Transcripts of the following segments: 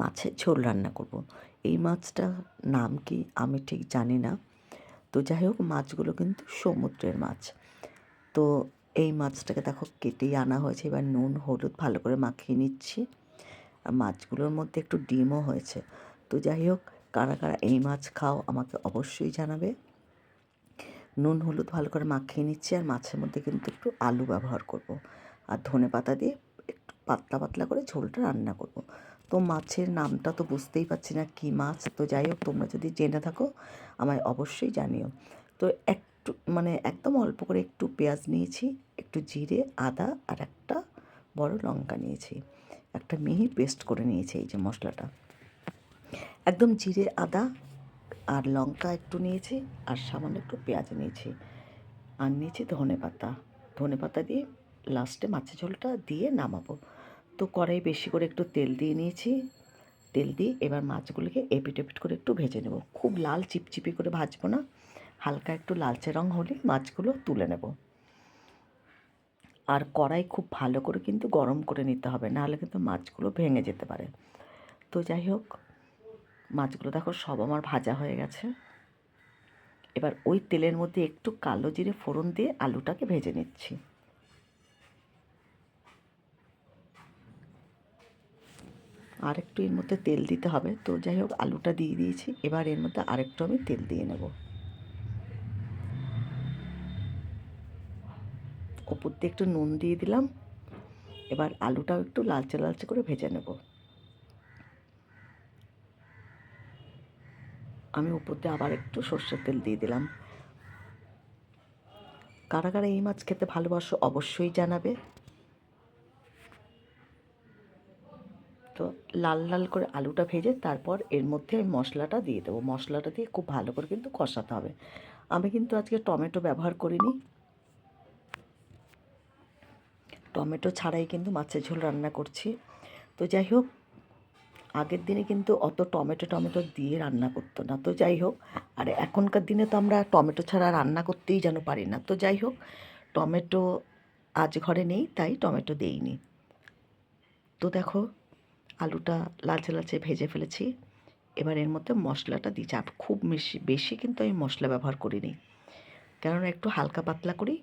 মাছের ঝোল রান্না করব। এই মাছটা নাম কি আমি ঠিক জানি না। তো যাই হোক, মাছগুলো কিন্তু সমুদ্রের মাছ। তো এই মাছটাকে দেখো কেটেই আনা হয়েছে। এবার নুন হলুদ ভালো করে মাখিয়ে নিচ্ছি। আর মাছগুলোর মধ্যে একটু ডিমও হয়েছে। তো যাই হোক, কারা কারা এই মাছ খাও আমাকে অবশ্যই জানাবে। নুন হলুদ ভালো করে মাখিয়ে নিচ্ছি। আর মাছের মধ্যে কিন্তু একটু আলু ব্যবহার করব। আর ধনেপাতা দিয়ে একটু পাতলা পাতলা করে ঝোলটা রান্না করব। তো মাছের নামটা তো বুঝতেই পারছি না কী মাছ। তো যাই হোক, তোমরা যদি জেনে থাকো আমায় অবশ্যই জানিও। তো একটু একদম অল্প করে একটু পেঁয়াজ নিয়েছি, একটু জিরে আদা আর একটা বড় লঙ্কা নিয়েছি, একটা মিহি পেস্ট করে নিয়েছি। এই যে মশলাটা একদম জিরে আদা আর লঙ্কা একটু নিয়েছি, আর সামান্য একটু পেঁয়াজ নিয়েছি, আর নিয়েছি ধনেপাতা দিয়ে লাস্টে মাছের ঝোলটা দিয়ে নামাবো। তো কড়াই বেশি করে একটু তেল দিয়ে নিয়েছি। তেল দিয়ে এবার মাছগুলোকে এপিট এপিট করে একটু ভেজে নেব। খুব লাল চিপচিপি করে ভাজবো না, হালকা একটু লালচে রঙ হলে মাছগুলো তুলে নেব। আর কড়াই খুব ভালো করে কিন্তু গরম করে নিতে হবে, নাহলে কিন্তু মাছগুলো ভেঙে যেতে পারে। তো যাই হোক, মাছগুলো দেখো সব আমার ভাজা হয়ে গেছে। এবার ওই তেলের মধ্যে একটু কালো জিরে ফোড়ন দিয়ে আলুটাকে ভেজে নিচ্ছি। আর একটু এর মধ্যে তেল দিতে হবে। তো যাই হোক, আলুটা দিয়ে দিয়েছি। এবার এর মধ্যে আরেকটু আমি তেল দিয়ে নেব। ওপর দিয়ে একটু নুন দিয়ে দিলাম। এবার আলুটাও একটু লালচে লালচে করে ভেজে নেব। আমি উপর দিয়ে আবার একটু সর্ষের তেল দিয়ে দিলাম। কারা কারা এই মাছ খেতে ভালোবাসো অবশ্যই জানাবে। তো লাল লাল করে আলুটা ভেজে তারপর এর মধ্যে আমি মশলাটা দিয়ে দেবো। মশলাটা দিয়ে খুব ভালো করে কিন্তু কষাতে হবে। আমি কিন্তু আজকে টমেটো ব্যবহার করিনি, টমেটো ছাড়াই কিন্তু মাছের ঝোল রান্না করছি। তো যাই হোক, আগের দিনে কিন্তু অত টমেটো দিয়ে রান্না করতো না। তো যাই হোক, আর এখনকার দিনে তো আমরা টমেটো ছাড়া রান্না করতেই যেন পারি না। তো যাই হোক, টমেটো আজ ঘরে নেই তাই টমেটো দেইনি। তো দেখো, আলুটা লালচে লালচে ভেজে ফেলেছি। এবার এর মধ্যে মশলাটা দিচ্ছি। আর খুব বেশি কিন্তু আমি মশলা ব্যবহার করিনি, কেননা একটু হালকা পাতলা করেই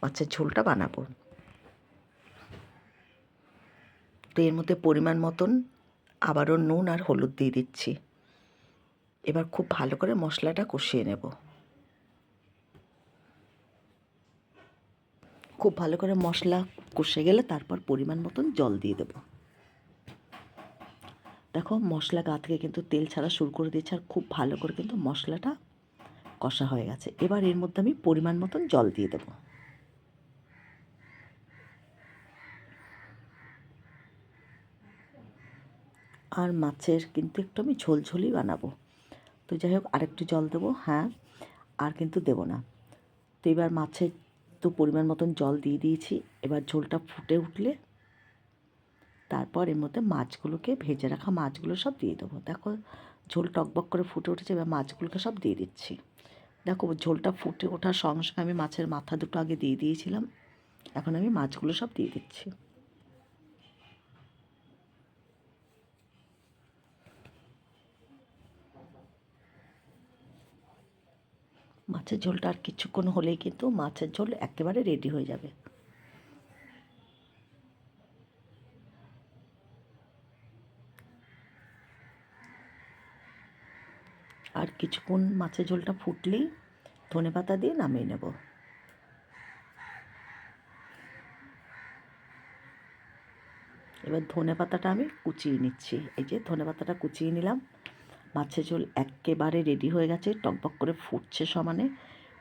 মাছের ঝোলটা বানাবো। তো এর মধ্যে পরিমাণ মতন আবারও নুন আর হলুদ দিয়ে দিচ্ছি। এবার খুব ভালো করে মশলাটা কষিয়ে নেব। খুব ভালো করে মশলা কষে গেলে তারপর পরিমাণ মতন জল দিয়ে দেব। দেখো, মশলা গা থেকে কিন্তু তেল ছাড়া শুরু করে দিয়েছে, আর খুব ভালো করে কিন্তু মশলাটা কষা হয়ে গেছে। এবার এর মধ্যে আমি পরিমাণ মতন জল দিয়ে দেব। আর মাছের কিন্তু একটু আমি ঝোলঝোলই বানাবো। তো যাই হোক, আরেকটু জল দেবো। হ্যাঁ, আর কিন্তু দেবো না। তো এবার মাছের তো পরিমাণ মতন জল দিয়ে দিয়েছি। এবার ঝোলটা ফুটে উঠলে তারপর এর মধ্যে মাছগুলোকে, ভেজে রাখা মাছগুলো সব দিয়ে দেবো। দেখো, ঝোল টকবক করে ফুটে উঠেছে। এবার মাছগুলোকে সব দিয়ে দিচ্ছি। দেখো, ঝোলটা ফুটে ওঠার সঙ্গে সঙ্গে আমি মাছের মাথা দুটো আগে দিয়ে দিয়েছিলাম। এখন আমি মাছগুলো সব দিয়ে দিচ্ছি। মাছের ঝোলটা আর কিছুক্ষণ হলেই কিন্তু মাছের ঝোল একেবারে রেডি হয়ে যাবে। আর কিছুক্ষণ মাছের ঝোলটা ফুটলেই ধনেপাতা দিয়ে নামিয়ে নেব। এবার ধনেপাতাটা আমি কুচিয়ে নিচ্ছি। এই যে ধনেপাতাটা কুচিয়ে নিলাম। মাছের ঝোল একেবারে রেডি হয়ে গেছে, টকবক করে ফুটছে সমানে।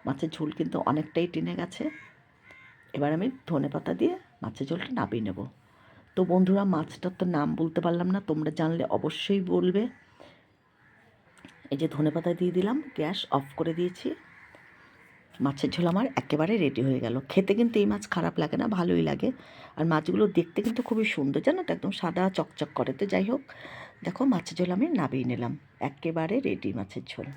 মাছের ঝোল কিন্তু অনেকটাই টেনে গেছে। এবার আমি ধনেপাতা দিয়ে মাছের ঝোলটা নামিয়ে নেব। তো বন্ধুরা, মাছটার তো নাম বলতে পারলাম না, তোমরা জানলে অবশ্যই বলবে। এই যে ধনেপাতা দিয়ে দিলাম, গ্যাস অফ করে দিয়েছি। মাছের ঝোল আমার একেবারে রেডি হয়ে গেল। খেতে কিন্তু এই মাছ খারাপ লাগে না, ভালোই লাগে। আর মাছগুলো দেখতে কিন্তু খুবই সুন্দর, জানো তো, একদম সাদা চকচক করে। তো যাই হোক, দেখো মাছের ঝোল আমি নামিয়ে নিলাম, একেবারে রেডি মাছের ঝোল।